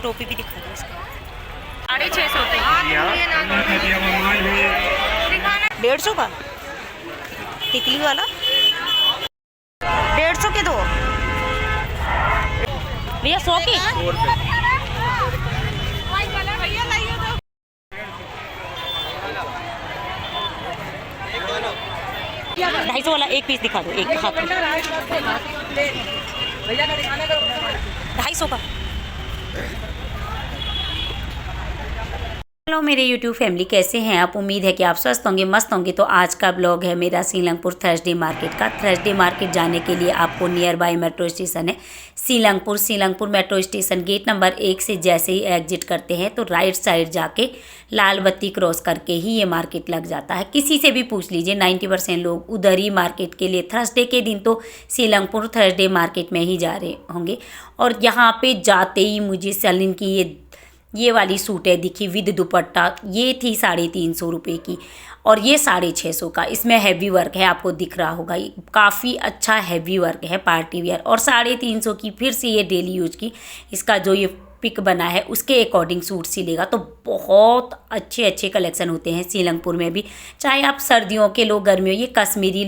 टोपी भी दिखा दो इसका। 650 150 का तितली वाला 150 के दो भैया, 100 के। 250 वाला एक पीस दिखा दो, एक हाथ में 250 का। हेलो मेरे YouTube फैमिली, कैसे हैं आप? उम्मीद है कि आप स्वस्थ होंगे, मस्त होंगे। तो आज का ब्लॉग है मेरा सीलंगपुर थर्सडे मार्केट का। थर्सडे मार्केट जाने के लिए आपको नियर बाय मेट्रो स्टेशन है सीलंगपुर मेट्रो स्टेशन गेट नंबर 1 से जैसे ही एग्जिट करते हैं तो राइट साइड जाके लाल बत्ती क्रॉस करके ही ये मार्केट लग जाता है। किसी से भी पूछ लीजिए, 90% लोग उधर ही मार्केट के लिए थर्सडे के दिन तो सीलंगपुर थर्सडे मार्केट में ही जा रहे होंगे। और यहाँ पे जाते ही मुझे सलीन की ये वाली सूट है दिखी विद दुपट्टा। ये थी 350 रुपये की और ये 650 का। इसमें हैवी वर्क है, आपको दिख रहा होगा, काफ़ी अच्छा हैवी वर्क है, पार्टी वेयर। और 350 की फिर से ये डेली यूज की, इसका जो ये पिक बना है उसके अकॉर्डिंग सूट सिलेगा। तो बहुत अच्छे कलेक्शन होते हैं सीलंगपुर में भी, चाहे आप सर्दियों के लो गर्मियों। ये कश्मीरी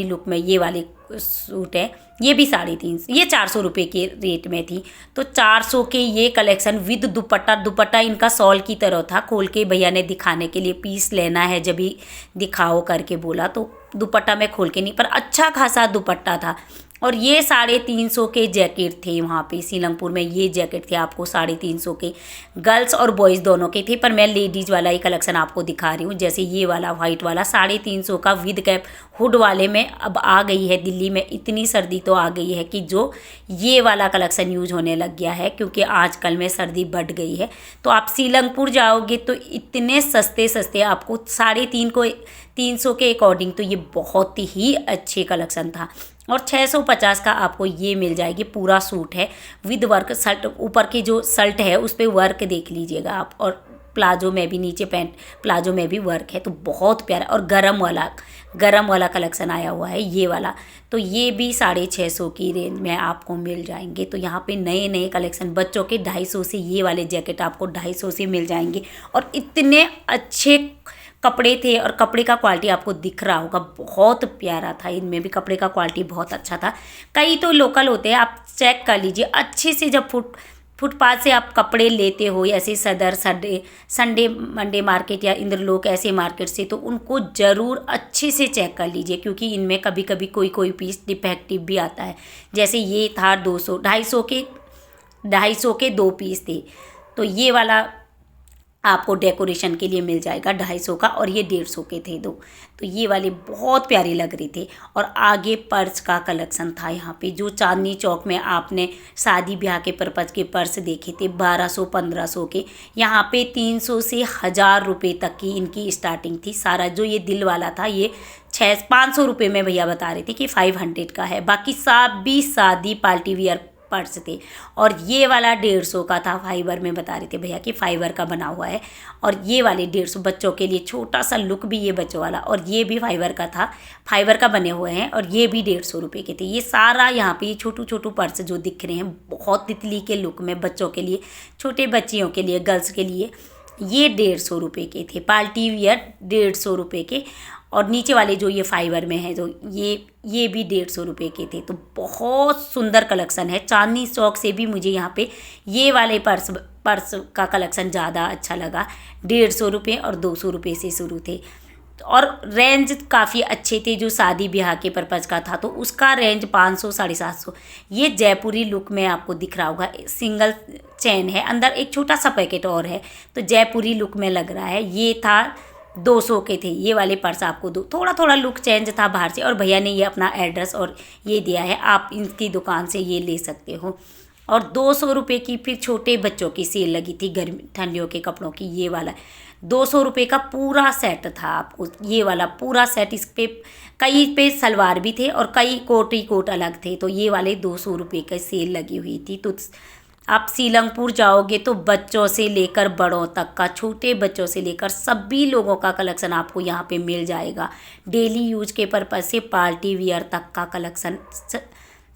लुक में ये वाले सूट है, ये भी 350, ये 400 रुपये के रेट में थी। तो 400 के ये कलेक्शन विद दुपट्टा इनका सॉल की तरह था। खोल के भैया ने दिखाने के लिए, पीस लेना है जब भी दिखाओ करके बोला, तो दुपट्टा मैं खोल के नहीं, पर अच्छा खासा दुपट्टा था। और ये 350 के जैकेट थे वहाँ पे सीलंगपुर में। ये जैकेट थे आपको 350 के, गर्ल्स और बॉयज़ दोनों के थे, पर मैं लेडीज़ वाला ही कलेक्शन आपको दिखा रही हूँ। जैसे ये वाला वाइट वाला 350 का विद कैप हुड वाले में अब आ गई है दिल्ली में इतनी सर्दी तो आ गई है कि जो ये वाला कलेक्शन यूज होने लग गया है, क्योंकि आजकल में सर्दी बढ़ गई है। तो आप सीलंगपुर जाओगे तो इतने सस्ते आपको 350 के अकॉर्डिंग, तो ये बहुत ही अच्छे कलेक्शन था। और 650 का आपको ये मिल जाएगी। पूरा सूट है विद वर्क, शर्ट ऊपर की जो शर्ट है उस पर वर्क देख लीजिएगा आप, और प्लाजो में भी, नीचे पैंट प्लाजो में भी वर्क है। तो बहुत प्यारा और गरम वाला कलेक्शन आया हुआ है ये वाला। तो ये भी 650 की रेंज में आपको मिल जाएंगे। तो यहाँ पे नए कलेक्शन बच्चों के 250 से, ये वाले जैकेट आपको 250 से मिल जाएंगे। और इतने अच्छे कपड़े थे और कपड़े का क्वालिटी आपको दिख रहा होगा, बहुत प्यारा था। इनमें भी कपड़े का क्वालिटी बहुत अच्छा था। कई तो लोकल होते हैं, आप चेक कर लीजिए अच्छे से। जब फुटपाथ से आप कपड़े लेते हो, ऐसे सदर संडे मंडे मार्केट या इंद्रलोक ऐसे मार्केट से, तो उनको ज़रूर अच्छे से चेक कर लीजिए, क्योंकि इनमें कभी कोई पीस डिफेक्टिव भी आता है। जैसे ये था 250 के 2 पीस थे। तो ये वाला आपको डेकोरेशन के लिए मिल जाएगा 250 का, और ये 150 के थे 2। तो ये वाले बहुत प्यारे लग रहे थे। और आगे पर्स का कलेक्शन था यहाँ पे, जो चांदनी चौक में आपने शादी ब्याह के पर्पज़ के पर्स देखे थे 1200-1500 के, यहाँ पे 300 से 1000 रुपये तक की इनकी स्टार्टिंग थी। सारा जो ये दिल वाला था ये 500 रुपये में भैया बता रहे थे कि 500 का है। बाकी सब भी शादी पार्टी वियर पर्स थे। और ये वाला 150 का था, फाइबर में बता रहे थे भैया कि फाइबर का बना हुआ है। और ये वाले 150 बच्चों के लिए, छोटा सा लुक भी ये बच्चों वाला, और ये भी फाइबर का था, फाइबर का बने हुए हैं। और ये भी 150 रुपये के थे। ये सारा यहाँ पे छोटू पर्स जो दिख रहे हैं बहुत तितली के लुक में, बच्चों के लिए, छोटे बच्चियों के लिए, गर्ल्स के लिए, ये 150 रुपये के थे। पार्टी वियर 150 रुपये के। और नीचे वाले जो ये फाइबर में है, जो ये भी 150 रुपये के थे। तो बहुत सुंदर कलेक्शन है। चांदनी चौक से भी मुझे यहाँ पे ये वाले पर्स का कलेक्शन ज़्यादा अच्छा लगा। 150 रुपये और 200 रुपये से शुरू थे। और रेंज काफ़ी अच्छे थे। जो शादी ब्याह के पर्पज़ का था तो उसका रेंज 500-750। ये जयपुरी लुक में आपको दिख रहा होगा, सिंगल चेन है, अंदर एक छोटा सा पैकेट और है, तो जयपुरी लुक में लग रहा है। ये था 200 के थे ये वाले पर्स आपको थोड़ा लुक चेंज था बाहर से। और भैया ने ये अपना एड्रेस और ये दिया है, आप इनकी दुकान से ये ले सकते हो। और 200 रुपये की फिर छोटे बच्चों की सेल लगी थी, गर्मी ठंडियों के कपड़ों की। ये वाला 200 रुपये का पूरा सेट था आपको, ये वाला पूरा सेट। इस पे कई पे सलवार भी थे और कई कोट अलग थे। तो ये वाले 200 रुपये की सेल लगी हुई थी। तो आप सीलंगपुर जाओगे तो बच्चों से लेकर बड़ों तक का, छोटे बच्चों से लेकर सभी लोगों का कलेक्शन आपको यहाँ पे मिल जाएगा। डेली यूज के पर्पज़ से पार्टी वियर तक का कलेक्शन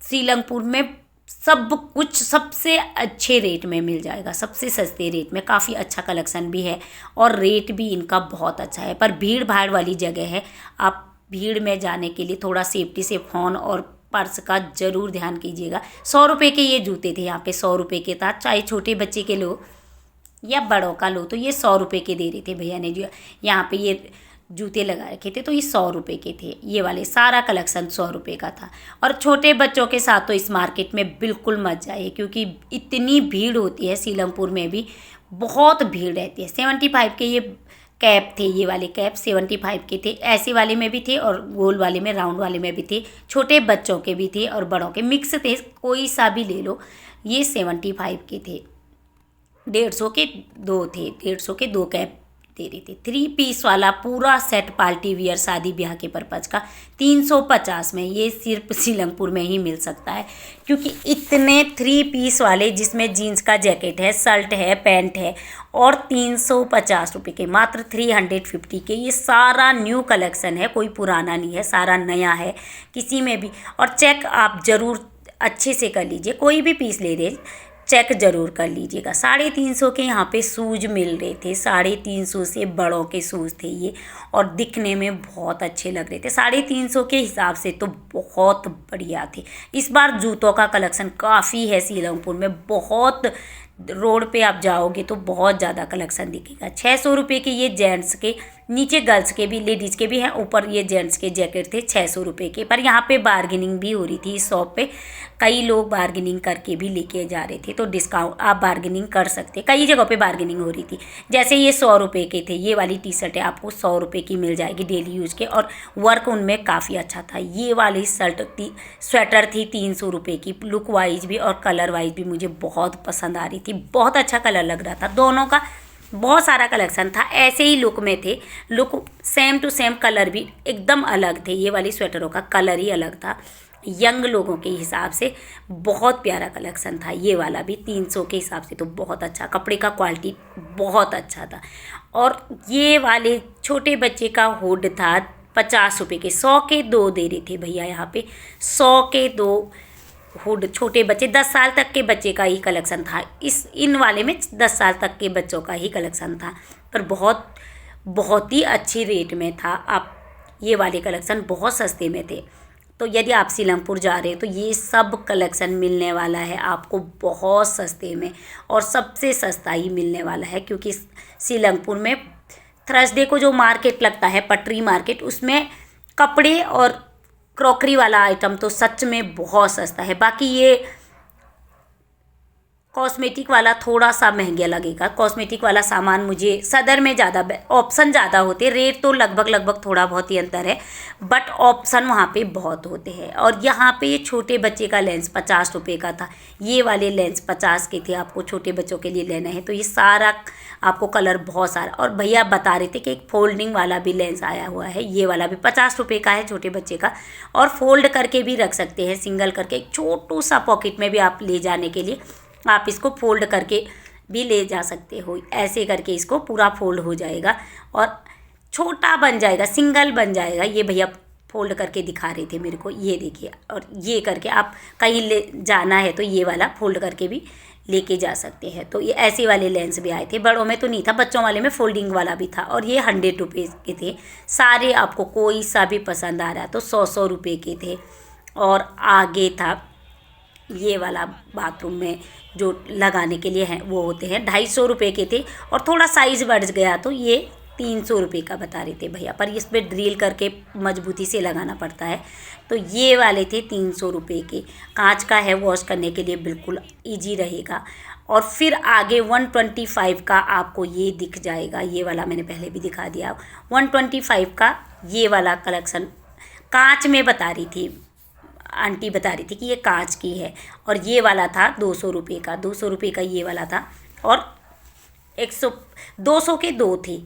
सीलंगपुर में सब कुछ सबसे अच्छे रेट में मिल जाएगा, सबसे सस्ते रेट में। काफ़ी अच्छा कलेक्शन भी है और रेट भी इनका बहुत अच्छा है, पर भीड़ भाड़ वाली जगह है। आप भीड़ में जाने के लिए थोड़ा सेफ्टी से फ़ोन और पर्स का ज़रूर ध्यान कीजिएगा। 100 रुपये के ये जूते थे यहाँ पे, 100 रुपये के था। चाहे छोटे बच्चे के लो या बड़ों का लो तो ये 100 रुपये के दे रहे थे भैया ने। जो यहाँ पे ये जूते लगा रखे थे तो ये 100 रुपये के थे। ये वाले सारा कलेक्शन 100 रुपये का था। और छोटे बच्चों के साथ तो इस मार्केट में बिल्कुल मत जाइए, क्योंकि इतनी भीड़ होती है। सीलमपुर में भी बहुत भीड़ रहती है। 75 के ये कैप थे, ये वाले कैप 75 के थे। ऐसे वाले में भी थे और गोल वाले में, राउंड वाले में भी थे। छोटे बच्चों के भी थे और बड़ों के मिक्स थे, कोई सा भी ले लो। ये 75 के थे। 150 के दो थे, 150 के दो कैप दे रही थी। 3 पीस वाला पूरा सेट पार्टी वियर शादी ब्याह के पर्पज़ का 350 में। ये सिर्फ सीलमपुर में ही मिल सकता है, क्योंकि इतने 3 पीस वाले जिसमें जीन्स का जैकेट है, शर्ट है, पैंट है, और 350 रुपये के, मात्र 350 के। ये सारा न्यू कलेक्शन है, कोई पुराना नहीं है, सारा नया है किसी में भी। और चेक आप ज़रूर अच्छे से कर लीजिए, कोई भी पीस ले रहे चेक ज़रूर कर लीजिएगा। 350 के यहाँ पे शूज़ मिल रहे थे, 350 से बड़ों के शूज़ थे ये, और दिखने में बहुत अच्छे लग रहे थे। 350 के हिसाब से तो बहुत बढ़िया थे। इस बार जूतों का कलेक्शन काफ़ी है सीलमपुर में, बहुत। रोड पे आप जाओगे तो बहुत ज़्यादा कलेक्शन दिखेगा। 600 रुपये के ये जेंट्स के, नीचे गर्ल्स के भी, लेडीज़ के भी हैं, ऊपर ये जेंट्स के जैकेट थे 600 रुपये के। पर यहाँ पे बार्गेनिंग भी हो रही थी इस शॉप पे, कई लोग बार्गेनिंग करके भी लेके जा रहे थे, तो डिस्काउंट आप बार्गेनिंग कर सकते। कई जगहों पे बार्गेनिंग हो रही थी। जैसे ये 100 रुपये के थे, ये वाली टी शर्ट है आपको 100 रुपये की मिल जाएगी डेली यूज़ के, और वर्क उनमें काफ़ी अच्छा था। ये वाली स्वेटर थी 300 रुपये की। लुक वाइज भी और कलर वाइज भी मुझे बहुत पसंद आ रही थी, बहुत अच्छा कलर लग रहा था दोनों का। बहुत सारा कलेक्शन था, ऐसे ही लुक में थे। Look same to same, colour भी एकदम अलग थे। ये वाली स्वेटरों का कलर ही अलग था। यंग लोगों के हिसाब से बहुत प्यारा कलेक्शन था। ये वाला भी 300 के हिसाब से तो बहुत अच्छा, कपड़े का क्वालिटी बहुत अच्छा था। और ये वाले छोटे बच्चे का हुड था 50 रुपये के, 100 के 2 दे रहे थे भैया यहाँ पे। 100 के 2 हुड, छोटे बच्चे 10 साल तक के बच्चे का ही कलेक्शन था। इन वाले में 10 साल तक के बच्चों का ही कलेक्शन था, पर बहुत ही अच्छी रेट में था। आप ये वाले कलेक्शन बहुत सस्ते में थे। तो यदि आप सीलमपुर जा रहे हैं तो ये सब कलेक्शन मिलने वाला है आपको बहुत सस्ते में, और सबसे सस्ता ही मिलने वाला है। क्योंकि सीलमपुर में थर्सडे को जो मार्केट लगता है, पटरी मार्केट, उसमें कपड़े और क्रॉकरी वाला आइटम तो सच में बहुत सस्ता है। बाकी ये कॉस्मेटिक वाला थोड़ा सा महंगा लगेगा। कॉस्मेटिक वाला सामान मुझे सदर में ज़्यादा ऑप्शन ज़्यादा होते, रेट तो लगभग थोड़ा बहुत ही अंतर है, बट ऑप्शन वहाँ पे बहुत होते हैं। और यहाँ पे ये छोटे बच्चे का लेंस 50 रुपये का था। ये वाले लेंस 50 के थे। आपको छोटे बच्चों के लिए लेना है तो ये सारा आपको कलर बहुत सारा। और भैया बता रहे थे कि एक फोल्डिंग वाला भी लेंस आया हुआ है, ये वाला भी 50 रुपये का है छोटे बच्चे का, और फोल्ड करके भी रख सकते हैं, सिंगल करके। एक छोटू सा पॉकेट में भी आप ले जाने के लिए आप इसको फोल्ड करके भी ले जा सकते हो। ऐसे करके इसको पूरा फोल्ड हो जाएगा और छोटा बन जाएगा, सिंगल बन जाएगा। ये भैया फोल्ड करके दिखा रहे थे मेरे को, ये देखिए। और ये करके आप कहीं ले जाना है तो ये वाला फोल्ड करके भी लेके जा सकते हैं। तो ये ऐसे वाले लेंस भी आए थे। बड़ों में तो नहीं था, बच्चों वाले में फोल्डिंग वाला भी था। और ये 100 रुपये के थे सारे। आपको कोई सा भी पसंद आ रहा तो 100 रुपये के थे। और आगे था ये वाला बाथरूम में जो लगाने के लिए हैं वो होते हैं, 250 रुपये के थे। और थोड़ा साइज़ बढ़ गया तो ये 300 रुपये का बता रहे थे भैया, पर इस पर ड्रिल करके मजबूती से लगाना पड़ता है। तो ये वाले थे 300 रुपये के। कांच का है, वॉश करने के लिए बिल्कुल ईजी रहेगा। और फिर आगे 125 का आपको ये दिख जाएगा। ये वाला मैंने पहले भी दिखा दिया। 125 का ये वाला कलेक्शन कांच में बता रही थी आंटी, बता रही थी कि ये कांच की है। और ये वाला था 200 रुपये का, 200 रुपये का ये वाला था। और 200 के 2 थे,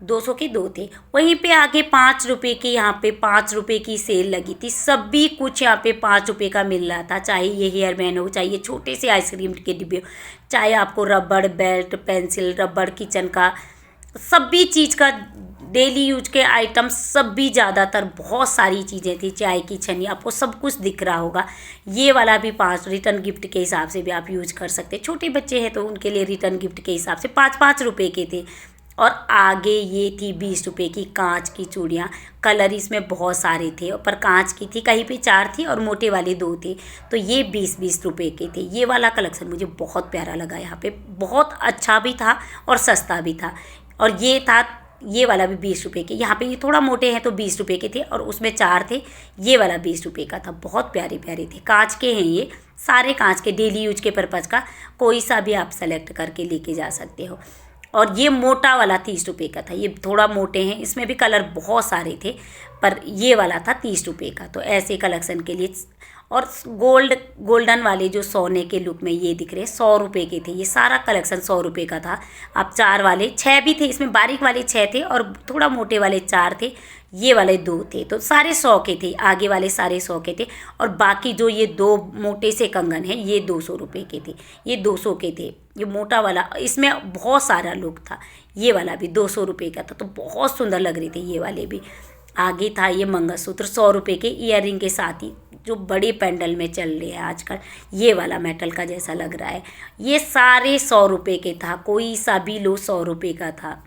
200 के 2 थे। वहीं पे आगे 5 रुपये के, यहाँ पे 5 रुपये की सेल लगी थी। सभी कुछ यहाँ पे 5 रुपये का मिल रहा था। चाहे ये हेयर बैंड हो, चाहे ये छोटे से आइसक्रीम के डिब्बे हो, चाहे आपको रबड़, बेल्ट, पेंसिल, रबड़, किचन का, सभी चीज़ का डेली यूज के आइटम सब भी, ज़्यादातर बहुत सारी चीज़ें थी, चाय की छन्नी, आपको सब कुछ दिख रहा होगा। ये वाला भी 5 रिटर्न गिफ्ट के हिसाब से भी आप यूज कर सकते हैं। छोटे बच्चे हैं तो उनके लिए रिटर्न गिफ्ट के हिसाब से 5-5 रुपये के थे। और आगे ये थी 20 रुपये की कांच की चूड़ियाँ। कलर इसमें बहुत सारे थे, पर कांच की थी, कहीं पे 4 थी और मोटे वाले 2 थे। तो ये 20-20 रुपये के थे। ये वाला कलेक्शन मुझे बहुत प्यारा लगा। यहाँ पे बहुत अच्छा भी था और सस्ता भी था। और ये था, ये वाला भी 20 रुपये के। यहाँ पे ये थोड़ा मोटे हैं तो 20 रुपये के थे और उसमें 4 थे। ये वाला 20 रुपये का था। बहुत प्यारे प्यारे थे। कांच के हैं ये सारे, कांच के, डेली यूज के पर्पज़ का कोई सा भी आप सेलेक्ट करके लेके जा सकते हो। और ये मोटा वाला 30 रुपये का था। ये थोड़ा मोटे हैं, इसमें भी कलर बहुत सारे थे, पर ये वाला था 30 रुपये का। तो ऐसे कलेक्शन के लिए। और गोल्डन वाले जो सोने के लुक में ये दिख रहे हैं, 100 रुपये के थे। ये सारा कलेक्शन 100 रुपये का था। आप 4 वाले 6 भी थे, इसमें बारीक वाले 6 थे और थोड़ा मोटे वाले 4 थे। ये वाले 2 थे, तो सारे 100 के थे। आगे वाले सारे 100 के थे। और बाकी जो ये 2 मोटे से कंगन हैं, ये 200 रुपये के थे। ये 200 के थे। ये मोटा वाला, इसमें बहुत सारा लुक था। ये वाला भी 200 रुपये का था। तो बहुत सुंदर लग रहे थे ये वाले भी। आगे था ये मंगलसूत्र 100 रुपये के ईयरिंग के साथ ही, जो बड़े पेंडल में चल रहे हैं आजकल। ये वाला मेटल का जैसा लग रहा है। ये सारे 100 रुपये के था। कोई सा भी लो 100 रुपये का था।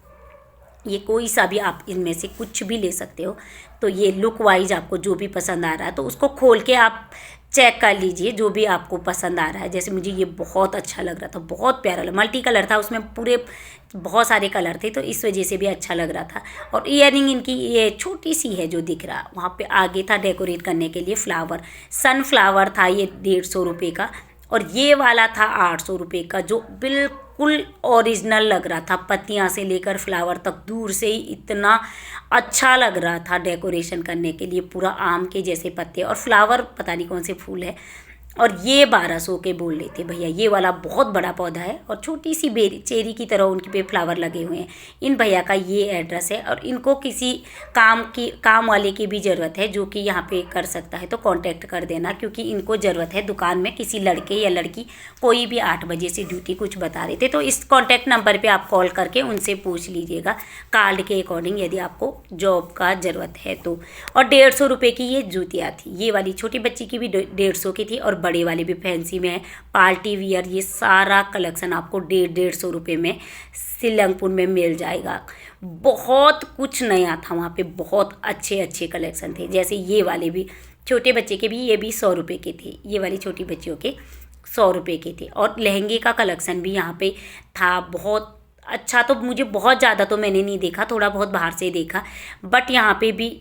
ये कोई सा भी आप इनमें से कुछ भी ले सकते हो। तो ये लुक वाइज आपको जो भी पसंद आ रहा है तो उसको खोल के आप चेक कर लीजिए, जो भी आपको पसंद आ रहा है। जैसे मुझे ये बहुत अच्छा लग रहा था, बहुत प्यारा लगा। मल्टी कलर था, उसमें पूरे बहुत सारे कलर थे, तो इस वजह से भी अच्छा लग रहा था। और ईयरिंग इनकी ये छोटी सी है जो दिख रहा। वहाँ पे आगे था डेकोरेट करने के लिए फ्लावर, सनफ्लावर था। ये 150 रुपये का। और ये वाला था 800 रुपये का, जो बिल्कुल ओरिजिनल लग रहा था। पत्तियाँ से लेकर फ्लावर तक दूर से ही इतना अच्छा लग रहा था डेकोरेशन करने के लिए। पूरा आम के जैसे पत्ते और फ्लावर, पता नहीं कौन से फूल है। और ये 1200 के बोल रहे थे भैया। ये वाला बहुत बड़ा पौधा है और छोटी सी बेरी चेरी की तरह उनके पे फ्लावर लगे हुए हैं। इन भैया का ये एड्रेस है और इनको किसी काम वाले की भी ज़रूरत है जो कि यहाँ पे कर सकता है, तो कांटेक्ट कर देना, क्योंकि इनको ज़रूरत है दुकान में किसी लड़के या लड़की, कोई भी 8 बजे से ड्यूटी कुछ बता रहे थे। तो इस कॉन्टैक्ट नंबर पर आप कॉल करके उनसे पूछ लीजिएगा कार्ड के अकॉर्डिंग, यदि आपको जॉब का ज़रूरत है तो। और 150 रुपये की ये जूतियाँ थी। ये वाली छोटी बच्ची की भी 150 की थी और बड़े वाले भी फैंसी में है, पार्टी वियर। ये सारा कलेक्शन आपको 150 रुपये में सीलंगपुर में मिल जाएगा। बहुत कुछ नया था वहाँ पे, बहुत अच्छे अच्छे कलेक्शन थे। जैसे ये वाले भी छोटे बच्चे के भी, ये भी 100 रुपये के थे। ये वाली छोटी बच्चियों के 100 रुपये के थे। और लहंगे का कलेक्शन भी यहाँ पे था बहुत अच्छा। तो मुझे बहुत ज़्यादा तो मैंने नहीं देखा, थोड़ा बहुत बाहर से देखा, बट यहाँ पे भी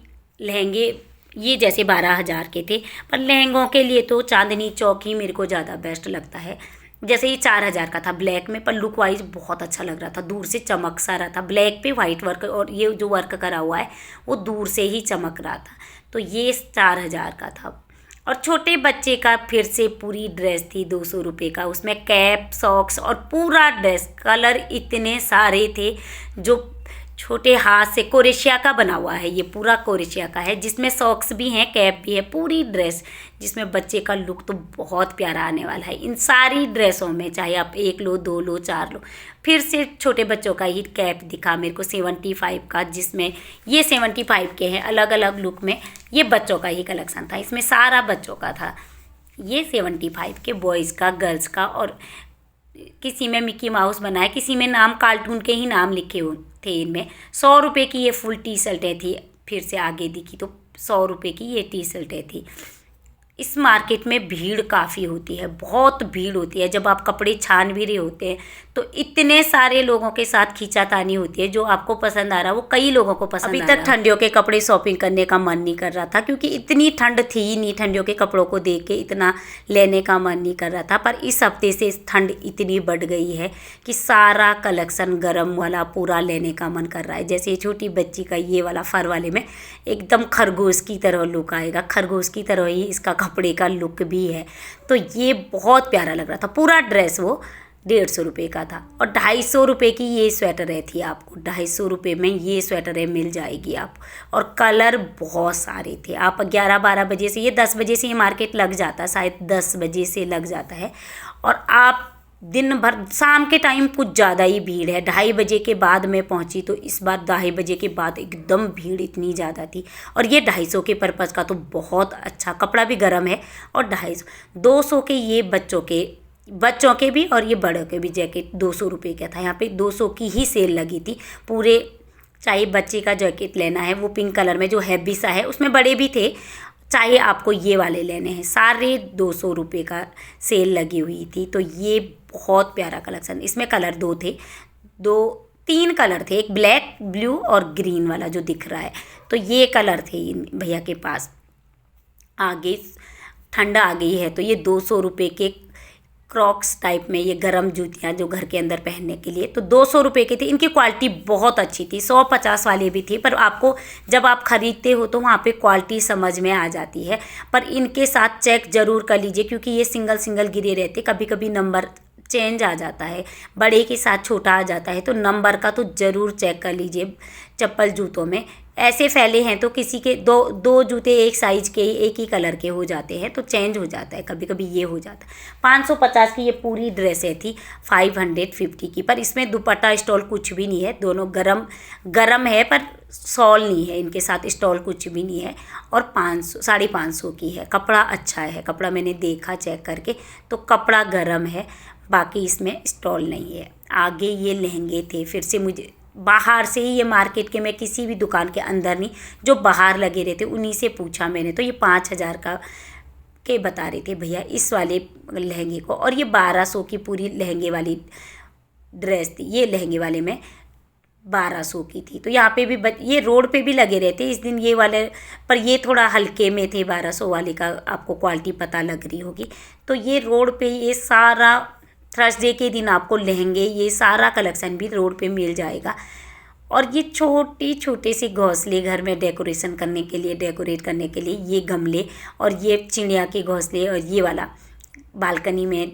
लहंगे ये जैसे 12,000 के थे। पर लहंगों के लिए तो चांदनी चौक ही मेरे को ज़्यादा बेस्ट लगता है। जैसे ये 4,000 का था ब्लैक में, पर लुक वाइज बहुत अच्छा लग रहा था। दूर से चमक सा रहा था, ब्लैक पे वाइट वर्क, और ये जो वर्क करा हुआ है वो दूर से ही चमक रहा था। तो ये 4,000 का था। और छोटे बच्चे का फिर से पूरी ड्रेस थी 200 रुपये का। उसमें कैप, सॉक्स और पूरा ड्रेस, कलर इतने सारे थे। जो छोटे हाथ से कोरेशिया का बना हुआ है, ये पूरा कोरेशिया का है, जिसमें सॉक्स भी हैं, कैप भी है, पूरी ड्रेस, जिसमें बच्चे का लुक तो बहुत प्यारा आने वाला है इन सारी ड्रेसों में। चाहे आप 1 लो, 2 लो, 4 लो। फिर से छोटे बच्चों का ही कैप दिखा मेरे को 75 का, जिसमें ये 75 के हैं अलग अलग लुक में। ये बच्चों का ही कलेक्शन था, इसमें सारा बच्चों का था। ये 75 के बॉयज़ का, गर्ल्स का, और किसी में मिक्की माउस बना है, किसी में नाम कार्टून के ही नाम लिखे हुए थे। इनमें 100 रुपये की ये फुल टी शर्टें थी। फिर से आगे दिखी तो 100 रुपये की ये टी शर्टें थी। इस मार्केट में भीड़ काफ़ी होती है, बहुत भीड़ होती है। जब आप कपड़े छान भी रहे होते हैं तो इतने सारे लोगों के साथ खींचातानी होती है। जो आपको पसंद आ रहा है वो कई लोगों को पसंद आ रहा है। अभी तक ठंडियों के कपड़े शॉपिंग करने का मन नहीं कर रहा था, क्योंकि इतनी ठंड थी ही नहीं। ठंडियों के कपड़ों को देख के इतना लेने का मन नहीं कर रहा था। पर इस हफ्ते से ठंड इतनी बढ़ गई है कि सारा कलेक्शन गर्म वाला पूरा लेने का मन कर रहा है। जैसे ये छोटी बच्ची का ये वाला फर वाले में एकदम खरगोश की तरह लुक आएगा, खरगोश की तरह ही इसका कपड़े का लुक भी है। तो ये बहुत प्यारा लग रहा था। पूरा ड्रेस वो 150 रुपये का था। और 250 रुपये की ये स्वेटरें थी। आपको 250 रुपये में ये स्वेटरें मिल जाएगी आप। और कलर बहुत सारे थे। आप 11-12 बजे से, ये 10 बजे से ये मार्केट लग जाता है, शायद 10 बजे से लग जाता है। और आप दिन भर शाम के टाइम कुछ ज़्यादा ही भीड़ है। 2:30 के बाद मैं पहुंची तो इस बार 2:30 के बाद एकदम भीड़ इतनी ज़्यादा थी। और ये 250 के पर्पज़ का तो बहुत अच्छा, कपड़ा भी गर्म है। और 250 200 के ये बच्चों के भी और ये बड़ों के भी जैकेट 200 रुपये का था। यहाँ पे 200 की ही सेल लगी थी पूरे। चाहे बच्चे का जैकेट लेना है वो पिंक कलर में जो हैवी सा है, उसमें बड़े भी थे, चाहे आपको ये वाले लेने हैं, सारे 200 रुपये का सेल लगी हुई थी। तो ये बहुत प्यारा कलेक्शन, इसमें कलर 2 थे, 3 कलर थे, एक ब्लैक, ब्लू और ग्रीन वाला जो दिख रहा है। तो ये कलर थे इन भैया के पास। आगे ठंडा आ गई है तो ये 200 रुपये के क्रॉक्स टाइप में ये गर्म जूतियाँ जो घर के अंदर पहनने के लिए, तो 200 रुपये की थी। इनकी क्वालिटी बहुत अच्छी थी। 150 वाली भी थी, पर आपको जब आप ख़रीदते हो तो वहाँ पे क्वालिटी समझ में आ जाती है। पर इनके साथ चेक ज़रूर कर लीजिए, क्योंकि ये सिंगल गिरे रहते, कभी कभी नंबर चेंज आ जाता है, बड़े के साथ छोटा आ जाता है, तो नंबर का तो ज़रूर चेक कर लीजिए। चप्पल जूतों में ऐसे फैले हैं तो किसी के दो जूते एक साइज के एक ही कलर के हो जाते हैं, तो चेंज हो जाता है, कभी कभी ये हो जाता है। 550 की ये पूरी ड्रेसें थी, 550 की। पर इसमें दुपट्टा स्टॉल कुछ भी नहीं है, दोनों गरम है, पर शॉल नहीं है इनके साथ, स्टॉल कुछ भी नहीं है। और 550 की है। कपड़ा अच्छा है, कपड़ा मैंने देखा चेक करके, तो कपड़ा गर्म है, बाकी इसमें स्टॉल नहीं है। आगे ये लहंगे थे, फिर से मुझे बाहर से ही, ये मार्केट के, मैं किसी भी दुकान के अंदर नहीं, जो बाहर लगे रहते उन्हीं से पूछा मैंने, तो ये 5000 का के बता रहे थे भैया इस वाले लहंगे को। और ये 1200 की पूरी लहंगे वाली ड्रेस थी, ये लहंगे वाले में 1200 की थी। तो यहाँ पे भी ये रोड पे भी लगे रहते इस दिन ये वाले, पर ये थोड़ा हल्के में थे। 1200 वाले का आपको क्वालिटी पता लग रही होगी। तो ये रोड पे ये सारा थर्सडे के दिन आपको लहंगे, ये सारा कलेक्शन भी रोड पे मिल जाएगा। और ये छोटे से घोंसले घर में डेकोरेशन करने के लिए, डेकोरेट करने के लिए, ये गमले और ये चिड़िया के घोंसले, और ये वाला बालकनी में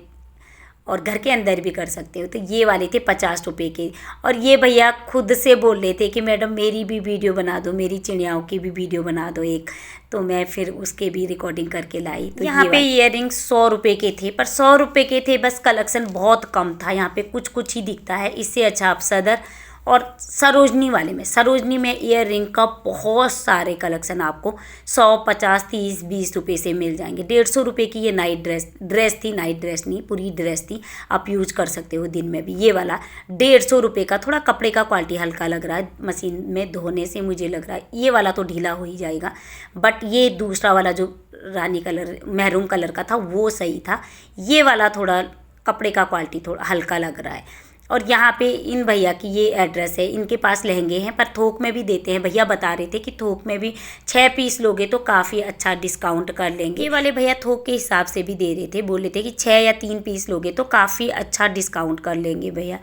और घर के अंदर भी कर सकते हो। तो ये वाले थे 50 रुपये के। और ये भैया खुद से बोल रहे थे कि मैडम मेरी भी वीडियो बना दो, मेरी चिड़ियाओं की भी वीडियो बना दो एक। तो मैं फिर उसके भी रिकॉर्डिंग करके लाई। तो यहाँ पे ईयररिंग्स 100 रुपये के थे, पर 100 रुपये के थे, बस कलेक्शन बहुत कम था। यहाँ पे कुछ ही दिखता है। इससे अच्छा आप सदर और सरोजनी में ईयर रिंग का बहुत सारे कलेक्शन आपको 100, 50, 30, 20 रुपये से मिल जाएंगे। 150 रुपये की ये नाइट ड्रेस थी, नाइट ड्रेस नहीं, पूरी ड्रेस थी, आप यूज कर सकते हो दिन में भी। ये वाला 150 रुपये का, थोड़ा कपड़े का क्वालिटी हल्का लग रहा है, मशीन में धोने से मुझे लग रहा है ये वाला तो ढीला हो ही जाएगा। बट ये दूसरा वाला जो रानी कलर, मैरून कलर का था, वो सही था। ये वाला थोड़ा कपड़े का क्वालिटी थोड़ा हल्का लग रहा है। और यहाँ पे इन भैया की ये एड्रेस है, इनके पास लहंगे हैं, पर थोक में भी देते हैं। भैया बता रहे थे कि थोक में भी 6 पीस लोगे तो काफ़ी अच्छा डिस्काउंट कर लेंगे। ये वाले भैया थोक के हिसाब से भी दे रहे थे, बोल रहे थे कि 6 या 3 पीस लोगे तो काफ़ी अच्छा डिस्काउंट कर लेंगे भैया,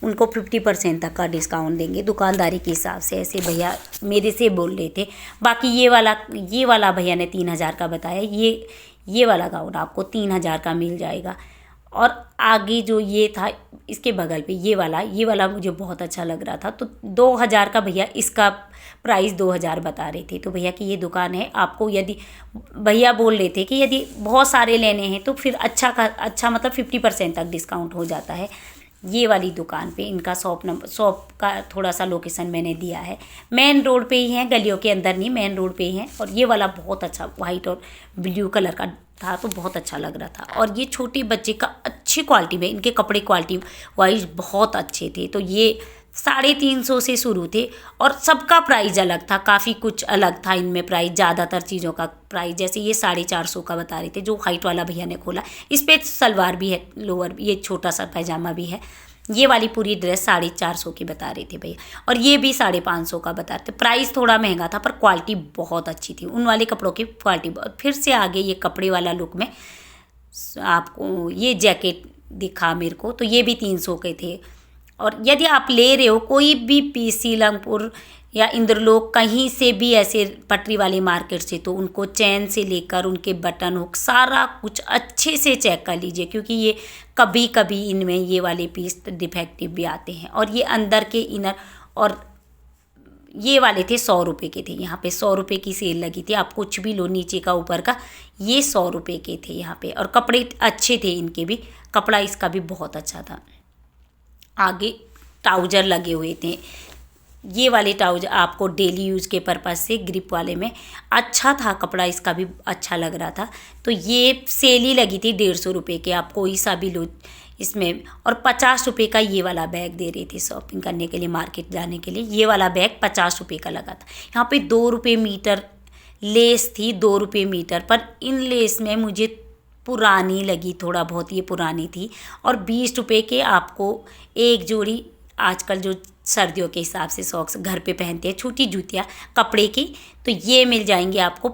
उनको 50% तक का डिस्काउंट देंगे दुकानदारी के हिसाब से, ऐसे भैया मेरे से बोल रहे थे। बाकी ये वाला भैया ने 3000 का बताया। ये वाला गाउन आपको 3000 का मिल जाएगा। और आगे जो ये था इसके बगल पे ये वाला मुझे बहुत अच्छा लग रहा था, तो 2000 का भैया इसका प्राइस 2000 बता रहे थे। तो भैया की ये दुकान है, आपको यदि भैया बोल रहे थे कि यदि बहुत सारे लेने हैं तो फिर अच्छा मतलब 50% तक डिस्काउंट हो जाता है। ये वाली दुकान पे इनका शॉप का थोड़ा सा लोकेशन मैंने दिया है, मेन रोड पे ही है, गलियों के अंदर नहीं, मेन रोड पे ही है। और ये वाला बहुत अच्छा वाइट और ब्लू कलर का था, तो बहुत अच्छा लग रहा था। और ये छोटे बच्चे का अच्छी क्वालिटी में, इनके कपड़े क्वालिटी वाइज बहुत अच्छे थे। तो ये 350 से शुरू थे और सबका प्राइस अलग था, काफ़ी कुछ अलग था इनमें प्राइस, ज़्यादातर चीज़ों का प्राइस। जैसे ये 450 का बता रहे थे, जो वाइट वाला भैया ने खोला, इस पर सलवार भी है, लोअर, ये छोटा सा पैजामा भी है। ये वाली पूरी ड्रेस 450 की बता रहे थे भैया, और ये भी 550 का बता रहे थे। प्राइस थोड़ा महंगा था पर क्वालिटी बहुत अच्छी थी, उन वाले कपड़ों की क्वालिटी बहुत। फिर से आगे ये कपड़े वाला लुक में आपको ये जैकेट दिखा मेरे को, तो ये भी 300 के थे। और यदि आप ले रहे हो कोई भी पीस सीलमपुर या इंद्रलोक कहीं से भी ऐसे पटरी वाले मार्केट से, तो उनको चैन से लेकर उनके बटन हुक सारा कुछ अच्छे से चेक कर लीजिए, क्योंकि ये कभी कभी इनमें ये वाले पीस डिफेक्टिव भी आते हैं। और ये अंदर के इनर और ये वाले थे 100 रुपये के थे। यहाँ पे 100 रुपये की सेल लगी थी, आप कुछ भी लो नीचे का ऊपर का, ये 100 रुपये के थे यहाँ पे। और कपड़े अच्छे थे इनके भी, कपड़ा इसका भी बहुत अच्छा था। आगे ट्राउज़र लगे हुए थे, ये वाले ट्राउज़र आपको डेली यूज़ के पर्पज़ से, ग्रिप वाले में अच्छा था कपड़ा, इसका भी अच्छा लग रहा था। तो ये सेल ही लगी थी 150 रुपये के, आप कोई सा भी लो इसमें। और 50 रुपये का ये वाला बैग दे रही थी शॉपिंग करने के लिए, मार्केट जाने के लिए। ये वाला बैग 50 रुपये का लगा था। यहाँ पे 2 रुपये मीटर लेस थी, 2 रुपये मीटर, पर इन लेस में मुझे पुरानी लगी, थोड़ा बहुत ये पुरानी थी। और 20 रुपये के आपको एक जोड़ी, आजकल जो सर्दियों के हिसाब से सॉक्स घर पे पहनते हैं, छोटी जूतियाँ कपड़े की, तो ये मिल जाएंगे आपको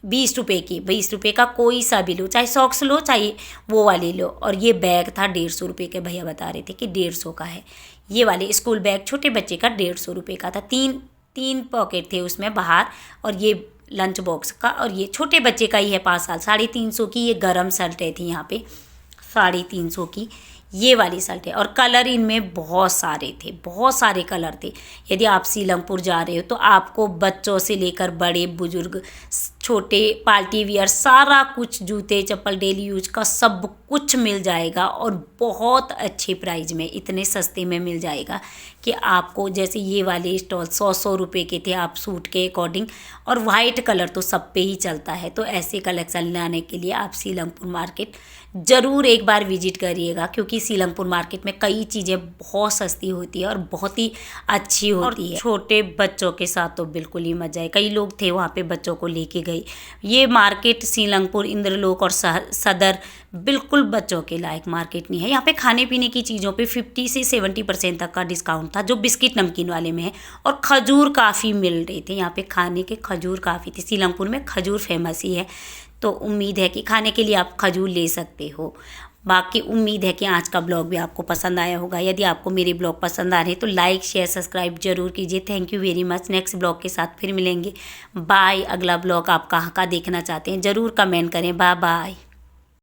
20 रुपये की। 20 रुपये का कोई सा भी लो, चाहे सॉक्स लो चाहे वो वाले लो। और ये बैग था 150 रुपये के, भैया बता रहे थे कि 150 का है। ये वाले स्कूल बैग छोटे बच्चे का 150 रुपये का था। तीन पॉकेट थे उसमें बाहर, और ये लंच बॉक्स का, और ये छोटे बच्चे का ही है 5 साल। 350 की ये गरम शर्टें थी यहाँ पे, 350 की ये वाली शर्ट है। और कलर इनमें बहुत सारे थे, बहुत सारे कलर थे। यदि आप सीलमपुर जा रहे हो तो आपको बच्चों से लेकर बड़े बुजुर्ग, छोटे, पार्टी वियर, सारा कुछ, जूते चप्पल डेली यूज का सब कुछ मिल जाएगा। और बहुत अच्छे प्राइस में, इतने सस्ते में मिल जाएगा कि आपको, जैसे ये वाले स्टॉल 100 रुपये के थे, आप सूट के अकॉर्डिंग। और वाइट कलर तो सब पे ही चलता है, तो ऐसे कलेक्शन लाने के लिए आप सीलमपुर मार्केट ज़रूर एक बार विजिट करिएगा, क्योंकि सीलमपुर मार्केट में कई चीज़ें बहुत सस्ती होती है और बहुत ही अच्छी होती है। छोटे बच्चों के साथ तो बिल्कुल ही मज़ा है। कई लोग थे वहाँ पे, बच्चों को लेके गई। ये मार्केट सीलमपुर, इंद्रलोक और सदर बिल्कुल बच्चों के लायक मार्केट नहीं है। यहाँ पे खाने पीने की चीज़ों पे 50 से 70% तक का डिस्काउंट था, जो बिस्किट नमकीन वाले में है। और खजूर काफ़ी मिल रहे थे यहाँ पे, खाने के खजूर काफ़ी थे। सीलमपुर में खजूर फेमस ही है, तो उम्मीद है कि खाने के लिए आप खजूर ले सकते हो। बाकी उम्मीद है कि आज का ब्लॉग भी आपको पसंद आया होगा। यदि आपको मेरे ब्लॉग पसंद आ रहे हैं तो लाइक शेयर सब्सक्राइब जरूर कीजिए। Thank you very much. Next blog के साथ फिर मिलेंगे। बाय। अगला ब्लॉग आप कहाँ का देखना चाहते हैं ज़रूर कमेंट करें। Bye bye.